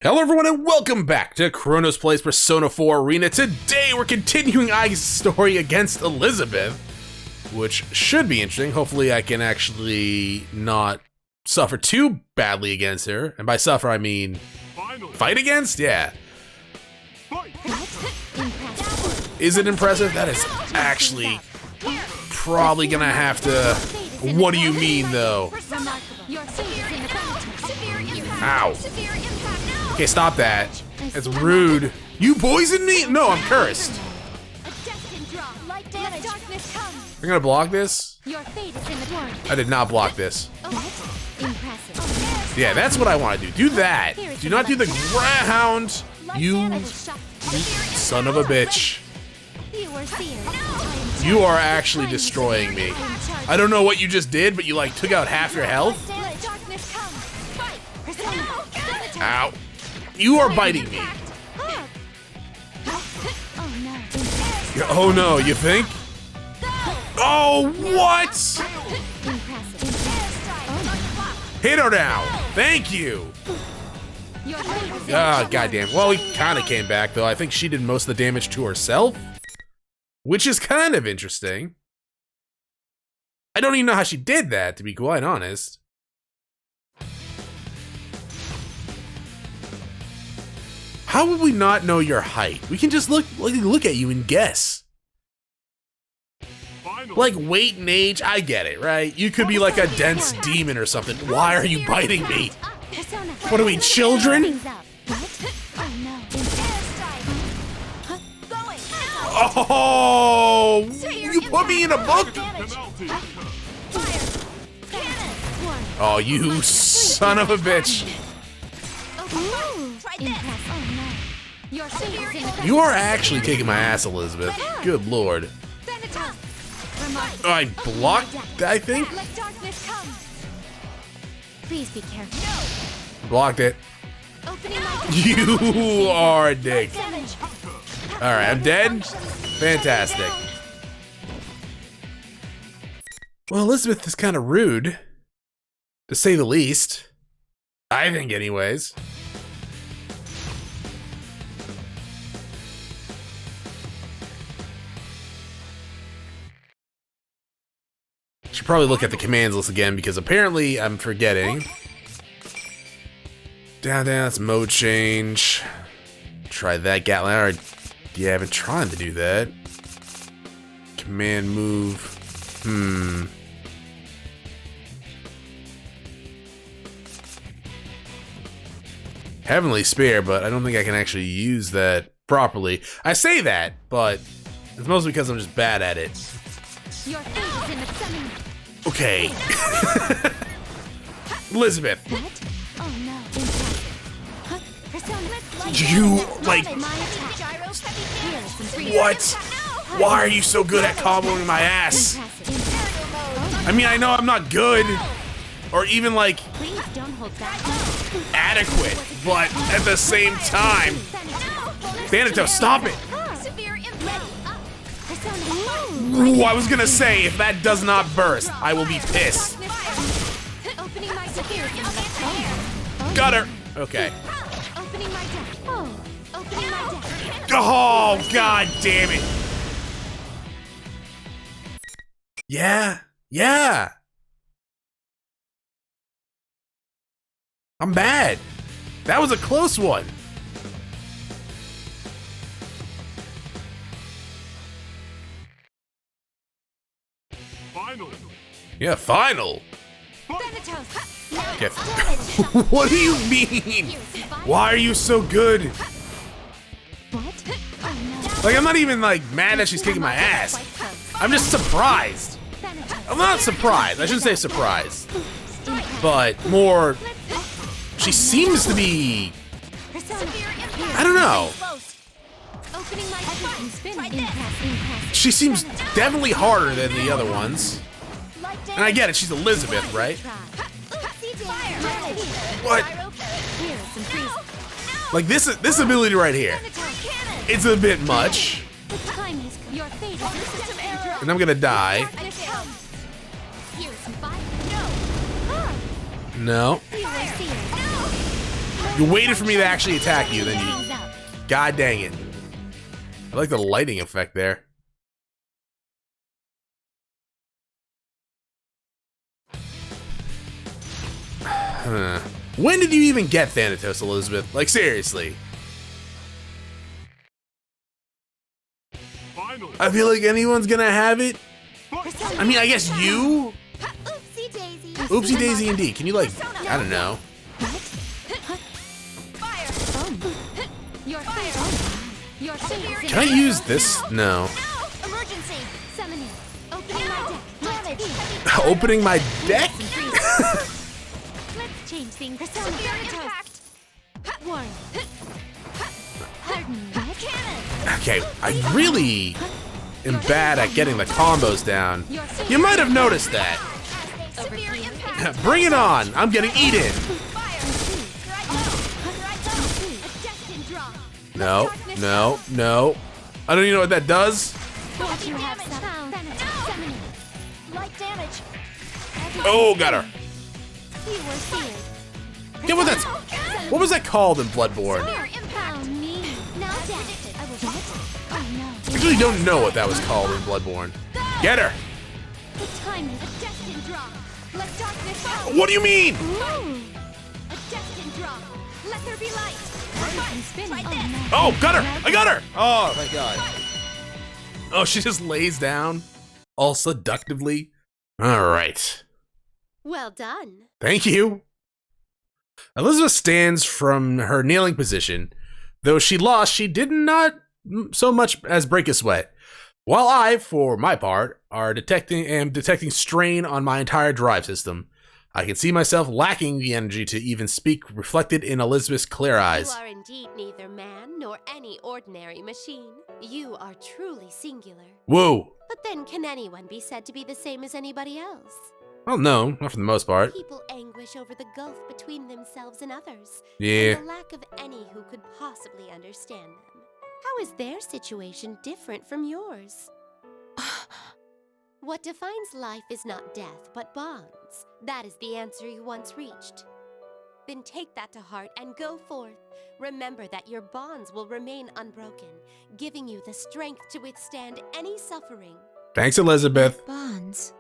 Hello everyone and welcome back to Chronos Plays Persona 4 Arena. Today we're continuing Aigis' story against Elizabeth, which should be interesting. Hopefully I can actually not suffer too badly against her. And by suffer I mean fight against? Yeah. Is it impressive? That is actually probably gonna have to... What do you mean though? Ow. Okay, stop that. That's rude. You poisoned me? No, I'm cursed. You're gonna block this? I did not block this. Yeah, that's what I want to do. Do that. Do not do the ground. You son of a bitch. You are actually destroying me. I don't know what you just did, but you like took out half your health. Ow. You are biting me. Oh no, you think? Oh, what? Hit her now. Thank you. Ah, goddamn. Well, we kind of came back, though. I think she did most of the damage to herself, which is kind of interesting. I don't even know how she did that, to be quite honest. How would we not know your height? We can just look at you and guess. Like weight and age, I get it, right? You could be like a dense demon or something. Why are you biting me? What are we, children? Oh, you put me in a book? Oh, you son of a bitch. You are actually kicking my ass, Elizabeth. Good lord. I blocked, I think? Please be careful. Blocked it. You are a dick. Alright, I'm dead? Fantastic. Well, Elizabeth is kind of rude, to say the least. I think anyways. Should probably look at the commands list again because apparently I'm forgetting. Down, that's mode change. Try that Gatling. Yeah, I've been trying to do that. Command move. Heavenly Spear, but I don't think I can actually use that properly. I say that, but it's mostly because I'm just bad at it. Okay. Elizabeth. You, like... What? Why are you so good at comboing my ass? I mean, I know I'm not good, or even, like, adequate, but at the same time... Thanatos, stop it! Ooh, I was gonna say, if that does not burst, I will be pissed. Got her! Okay. Oh, god damn it. Yeah. I'm bad. That was a close one. Final. Yeah, final. Okay. What do you mean? Why are you so good? Like, I'm not even like mad that she's kicking my ass. I'm just surprised. I'm not surprised. I shouldn't say surprised. But more, she seems to be, I don't know. She seems definitely harder than the other ones. And I get it, she's Elizabeth, right? What? Like this ability right here. It's a bit much. And I'm gonna die. No. You waited for me to actually attack you, then you... God dang it. I like the lighting effect there. When did you even get Thanatos, Elizabeth? Like, seriously. I feel like anyone's gonna have it. I mean, I guess you? Oopsie daisy. Oopsie daisy indeed. Can you, like, I don't know. Can I use this? No. Emergency. Summoning. Opening my deck. Damage. Opening my deck? Let's change things. Severe impact. Warning. Harden. Cannon. Okay, I really am bad at getting the combos down. You might have noticed that. Severe impact. Bring it on. I'm getting eaten. No, no, no. I don't even know what that does. Oh, got her. Yeah, what was that called in Bloodborne? I actually don't know what that was called in Bloodborne. Get her. What do you mean? Oh, got her! I got her! Oh, thank God. Oh, she just lays down, all seductively. All right. Well done. Thank you. Elizabeth stands from her kneeling position. Though she lost, she did not so much as break a sweat. While I, for my part, am detecting strain on my entire drive system. I can see myself lacking the energy to even speak, reflected in Elizabeth's clear eyes. You are indeed neither man nor any ordinary machine. You are truly singular. Whoa. But then can anyone be said to be the same as anybody else? Well, no, not for the most part. People anguish over the gulf between themselves and others. Yeah. And the lack of any who could possibly understand them. How is their situation different from yours? What defines life is not death, but bonds. That is the answer you once reached. Then take that to heart and go forth. Remember that your bonds will remain unbroken, giving you the strength to withstand any suffering. Thanks, Elizabeth. Bonds.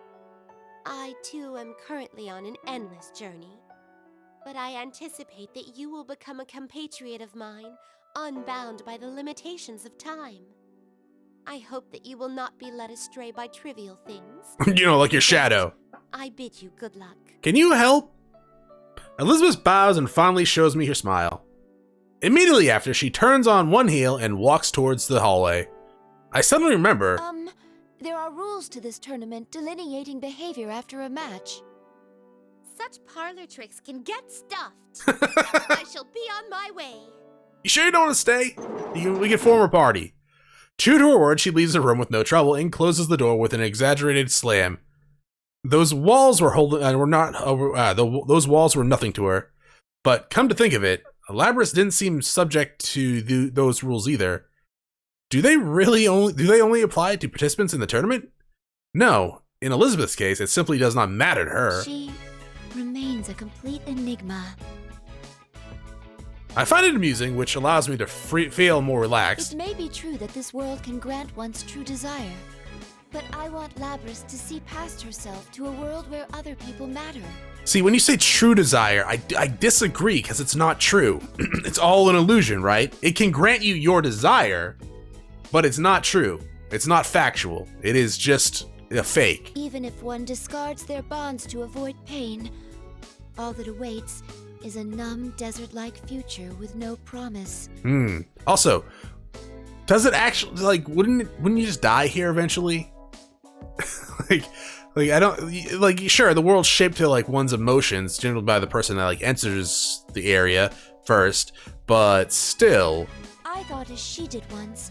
I, too, am currently on an endless journey. But I anticipate that you will become a compatriot of mine, unbound by the limitations of time. I hope that you will not be led astray by trivial things. You know, like your shadow. I bid you good luck. Can you help? Elizabeth bows and fondly shows me her smile. Immediately after, she turns on one heel and walks towards the hallway. I suddenly remember... There are rules to this tournament delineating behavior after a match. Such parlor tricks can get stuffed. I shall be on my way. You sure you don't want to stay? We can form a party. True to her word, she leaves the room with no trouble and closes the door with an exaggerated slam. Those walls were those walls were nothing to her. But come to think of it, Labrys didn't seem subject to those rules either. Do they only apply to participants in the tournament? No. In Elizabeth's case, it simply does not matter to her. She remains a complete enigma. I find it amusing, which allows me to feel more relaxed. It may be true that this world can grant one's true desire, but I want Labrys to see past herself to a world where other people matter. See, when you say true desire, I disagree, because it's not true. It's all an illusion, right? It can grant you your desire, but it's not true. It's not factual. It is just a fake. Even if one discards their bonds to avoid pain, all that awaits is a numb, desert-like future with no promise. Also, does it actually, like, wouldn't you just die here eventually? like I don't, like, sure, the world's shaped to, like, one's emotions, generally by the person that, like, enters the area first, but still. I thought as she did once,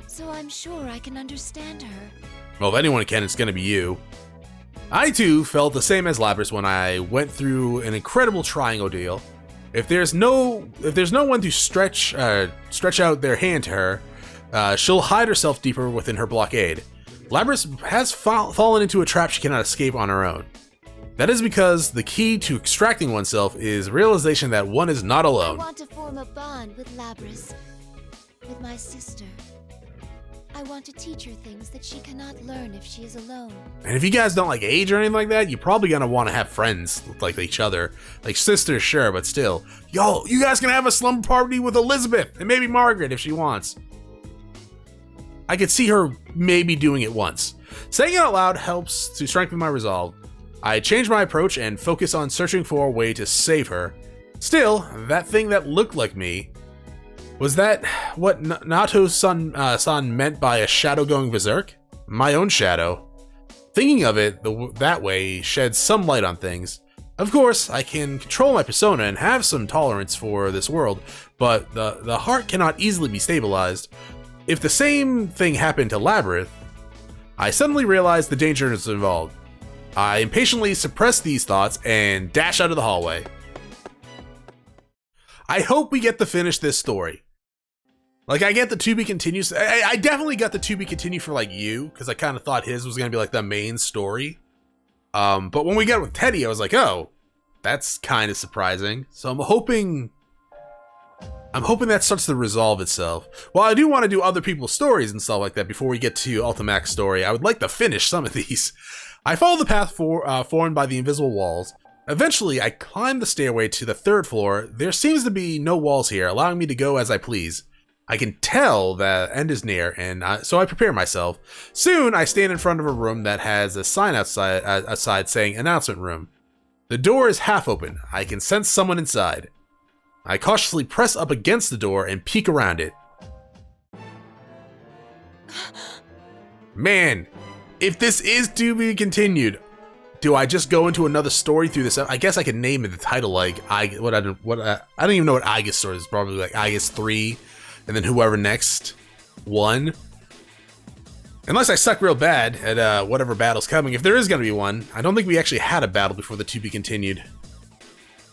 so I'm sure I can understand her. Well, if anyone can, it's gonna be you. I too felt the same as Labrys when I went through an incredible trying ordeal. If there's no one to stretch out their hand to her, she'll hide herself deeper within her blockade. Labrys has fallen into a trap she cannot escape on her own. That is because the key to extracting oneself is realization that one is not I alone. want to form a bond with Labrys, with my sister. I want to teach her things that she cannot learn if she is alone. And if you guys don't like age or anything like that, you're probably gonna want to have friends like each other. Like sisters, sure, but still. Yo, you guys can have a slumber party with Elizabeth and maybe Margaret if she wants. I could see her maybe doing it once. Saying it out loud helps to strengthen my resolve. I change my approach and focus on searching for a way to save her. Still, that thing that looked like me, was that what Nato-san meant by a shadow going berserk? My own shadow. Thinking of it that way sheds some light on things. Of course, I can control my persona and have some tolerance for this world, but the heart cannot easily be stabilized. If the same thing happened to Labyrinth, I suddenly realized the danger is involved. I impatiently suppress these thoughts and dash out of the hallway. I hope we get to finish this story. Like, I get the to be continues. I definitely got the to be continue for like you, because I kind of thought his was gonna be like the main story. But when we got with Teddie, I was like, oh, that's kind of surprising. So I'm hoping that starts to resolve itself. While I do want to do other people's stories and stuff like that before we get to Ultimax story, I would like to finish some of these. I follow the path formed by the invisible walls. Eventually, I climb the stairway to the 3rd floor. There seems to be no walls here, allowing me to go as I please. I can tell the end is near, and so I prepare myself. Soon, I stand in front of a room that has a sign outside saying announcement room. The door is half open. I can sense someone inside. I cautiously press up against the door and peek around it. Man, if this is to be continued, do I just go into another story through this? I guess I could name it the title like I don't even know what Aigis story is. Probably like Aigis 3, and then whoever next 1. Unless I suck real bad at whatever battle's coming. If there is gonna be one, I don't think we actually had a battle before the to be continued.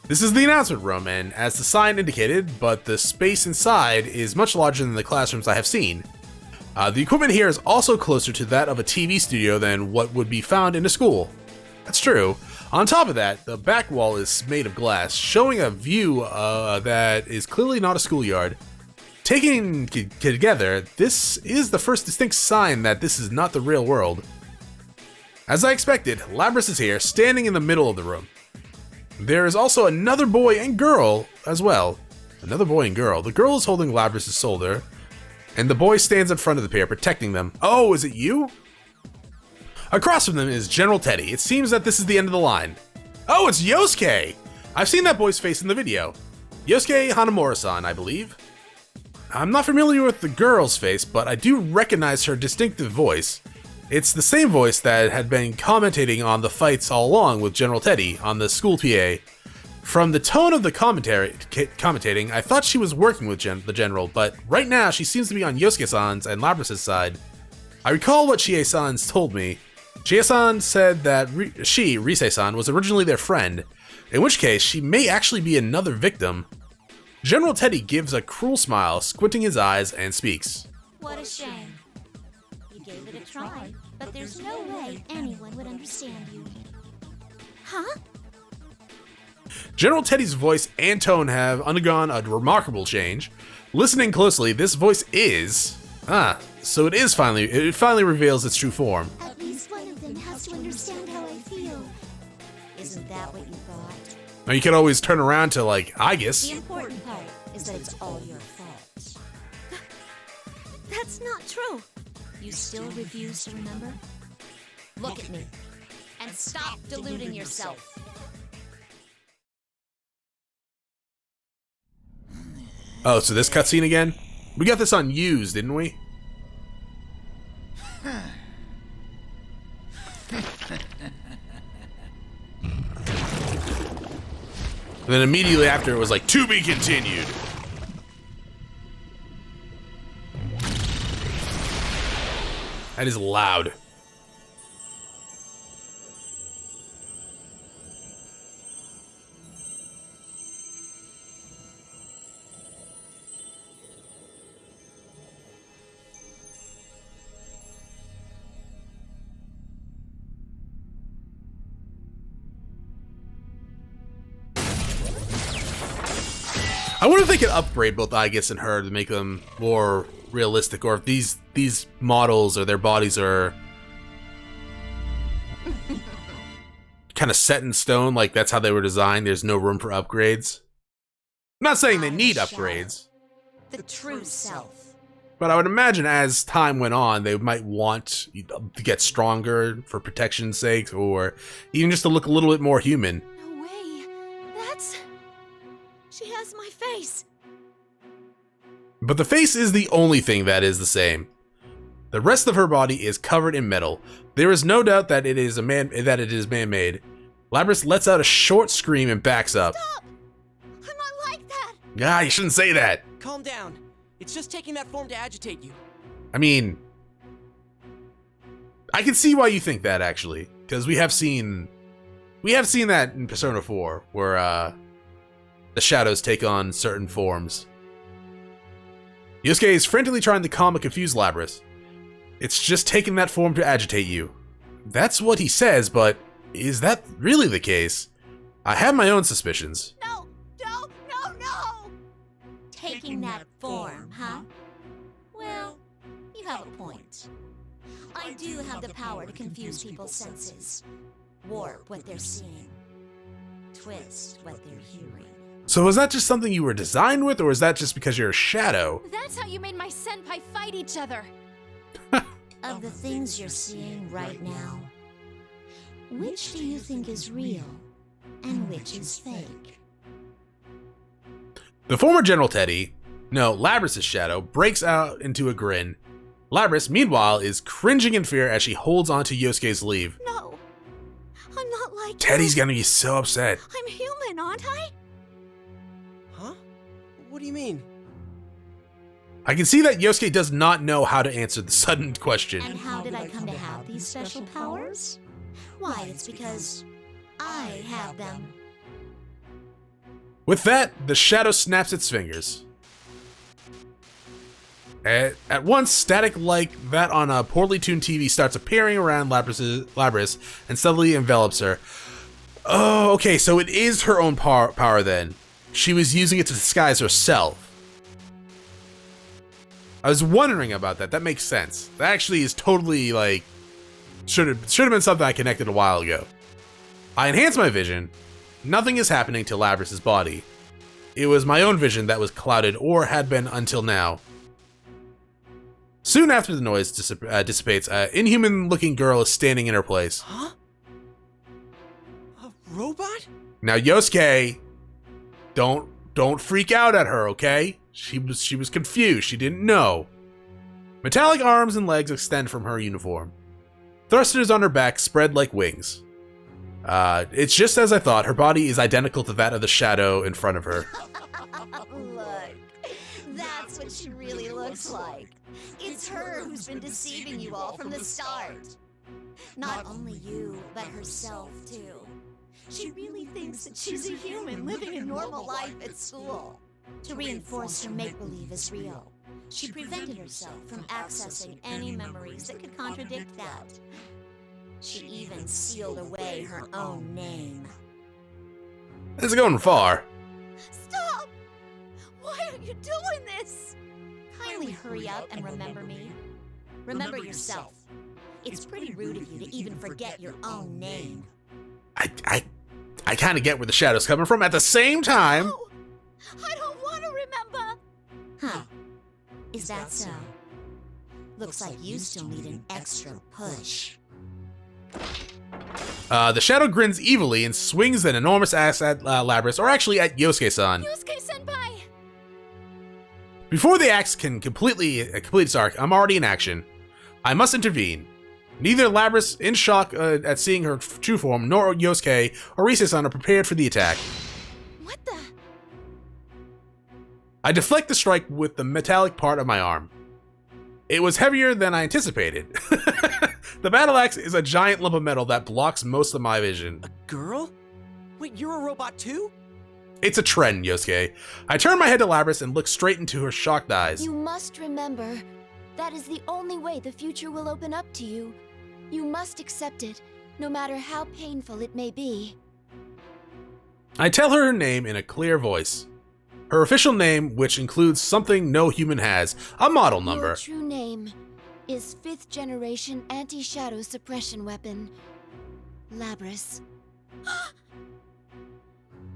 This is the announcement room, and as the sign indicated, but the space inside is much larger than the classrooms I have seen. The equipment here is also closer to that of a TV studio than what would be found in a school. That's true. On top of that, the back wall is made of glass, showing a view that is clearly not a schoolyard. Taken together, this is the first distinct sign that this is not the real world. As I expected, Labrys is here, standing in the middle of the room. There is also another boy and girl as well. Another boy and girl. The girl is holding Labrys' shoulder, and the boy stands in front of the pair, protecting them. Oh, is it you? Across from them is General Teddie. It seems that this is the end of the line. Oh, it's Yosuke! I've seen that boy's face in the video. Yosuke Hanamura-san, I believe. I'm not familiar with the girl's face, but I do recognize her distinctive voice. It's the same voice that had been commentating on the fights all along with General Teddie on the school PA. From the tone of the commentating, I thought she was working with the General, but right now she seems to be on Yosuke-san's and Labrys' side. I recall what Chie-san told me. Chie-san said that Rise-san, was originally their friend, in which case she may actually be another victim. General Teddie gives a cruel smile, squinting his eyes, and speaks. What a shame. You gave it a try, but there's no way anyone would understand you. Huh? General Teddie's voice and tone have undergone a remarkable change. Listening closely, this voice is... so it finally reveals its true form. At least one of them has to understand how I feel. Isn't that what you thought? Now you could always turn around to, like, The Aigis. important part is that it's all your fault. That's not true. You still refuse to remember? Look at me and stop deluding yourself. Oh, so this cutscene again? We got this on Used, didn't we? And then immediately after it was like, to be continued. That is loud. I wonder if they could upgrade both Aigis and her to make them more realistic, or if these models or their bodies are kind of set in stone, like that's how they were designed. There's no room for upgrades. I'm not saying they need upgrades. The true self. But I would imagine as time went on, they might want to get stronger for protection's sake, or even just to look a little bit more human. No way. That's... She has my face. But the face is the only thing that is the same. The rest of her body is covered in metal. There is no doubt that it is man-made. Labrys lets out a short scream and backs up. Stop! I'm not like that. Ah, you shouldn't say that. Calm down. It's just taking that form to agitate you. I mean, I can see why you think that, actually, because we have seen that in Persona 4, where the shadows take on certain forms. Yosuke is frantically trying to calm and confuse Labrys. It's just taking that form to agitate you. That's what he says, but is that really the case? I have my own suspicions. No! Taking that form, huh? Well, you have a point. I do have the power to confuse people's senses, warp what they're seeing, twist what they're hearing. So is that just something you were designed with, or is that just because you're a shadow? That's how you made my senpai fight each other. Of the things you're seeing right now, which do you think is real and which is fake? The former General Teddie, no, Labrys' shadow, breaks out into a grin. Labrys, meanwhile, is cringing in fear as she holds onto Yosuke's sleeve. No. I'm not like Teddie's you. gonna be so upset. I'm human, aren't I? Huh? What do you mean? I can see that Yosuke does not know how to answer the sudden question. And how did I come to have these special powers? Why, it's because I have them. With that, the shadow snaps its fingers. At once, static like that on a poorly tuned TV starts appearing around Labrys and suddenly envelops her. Oh, okay, so it is her own power then. She was using it to disguise herself. I was wondering about that. That makes sense. That actually is totally, like, should have been something I connected a while ago. I enhanced my vision. Nothing is happening to Labrys' body. It was my own vision that was clouded, or had been until now. Soon after the noise dissipates, an inhuman-looking girl is standing in her place. Huh? A robot? Now, Yosuke, don't freak out at her, okay? She was confused. She didn't know. Metallic arms and legs extend from her uniform. Thrusters on her back spread like wings. It's just as I thought. Her body is identical to that of the shadow in front of her. Look, that's what she really looks like. It's her who's been deceiving you all from the start. Not only you, but herself too. She really thinks that she's a human living a normal life at school. To reinforce her make-believe is real, she prevented herself from accessing any memories that could contradict that. She even sealed away her own name. It's going far. Stop! Why are you doing this? Kindly hurry up and remember me. Remember yourself. It's pretty rude of you to even forget your own name. I kind of get where the shadow's coming from. At the same time... No! I don't want to remember! Huh. Is that so? Looks like you still need an extra push. The shadow grins evilly and swings an enormous axe at Labrys, or actually at Yosuke-san. Yosuke-senpai! Before the axe can complete its arc, I'm already in action. I must intervene. Neither Labrys, in shock at seeing her true form, nor Yosuke or Rise-san are prepared for the attack. What the? I deflect the strike with the metallic part of my arm. It was heavier than I anticipated. The battle axe is a giant lump of metal that blocks most of my vision. A girl? Wait, you're a robot too? It's a trend, Yosuke. I turn my head to Labrys and look straight into her shocked eyes. You must remember, that is the only way the future will open up to you. You must accept it, no matter how painful it may be. I tell her name in a clear voice. Her official name, which includes something no human has, a model number. Your true name is 5th generation anti-shadow suppression weapon, Labris.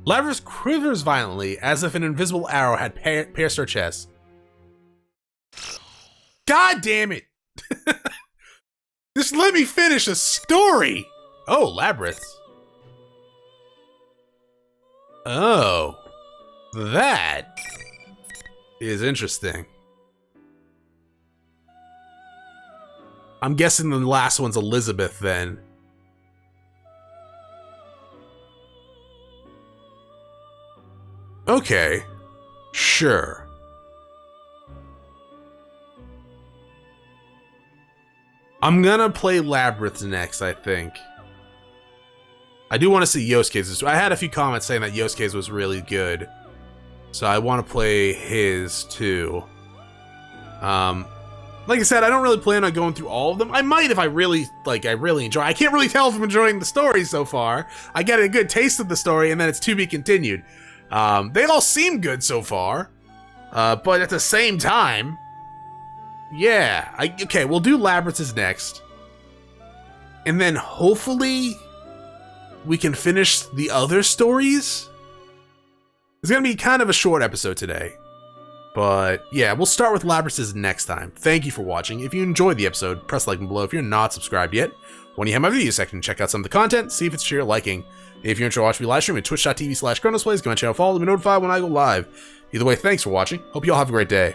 Labris quivers violently as if an invisible arrow had pierced her chest. God damn it! Just let me finish a story! Oh, Labris. Oh. That is interesting. I'm guessing the last one's Elizabeth then. Okay. Sure. I'm gonna play Labyrinth next, I think. I do want to see Yosuke's. I had a few comments saying that Yosuke's was really good. So I want to play his too. Like I said, I don't really plan on going through all of them. I might if I really enjoy. I can't really tell if I'm enjoying the story so far. I get a good taste of the story and then it's to be continued. They all seem good so far. But at the same time, yeah. Okay, we'll do Labyrinth's next. And then hopefully we can finish the other stories. It's gonna be kind of a short episode today. But yeah, we'll start with Labyrinth's next time. Thank you for watching. If you enjoyed the episode, press like below if you're not subscribed yet. When you have my video section, check out some of the content, see if it's to your liking. If you're interested in watching me live stream at twitch.tv/ChronosPlays, go and channel follow to be notified when I go live. Either way, thanks for watching. Hope you all have a great day.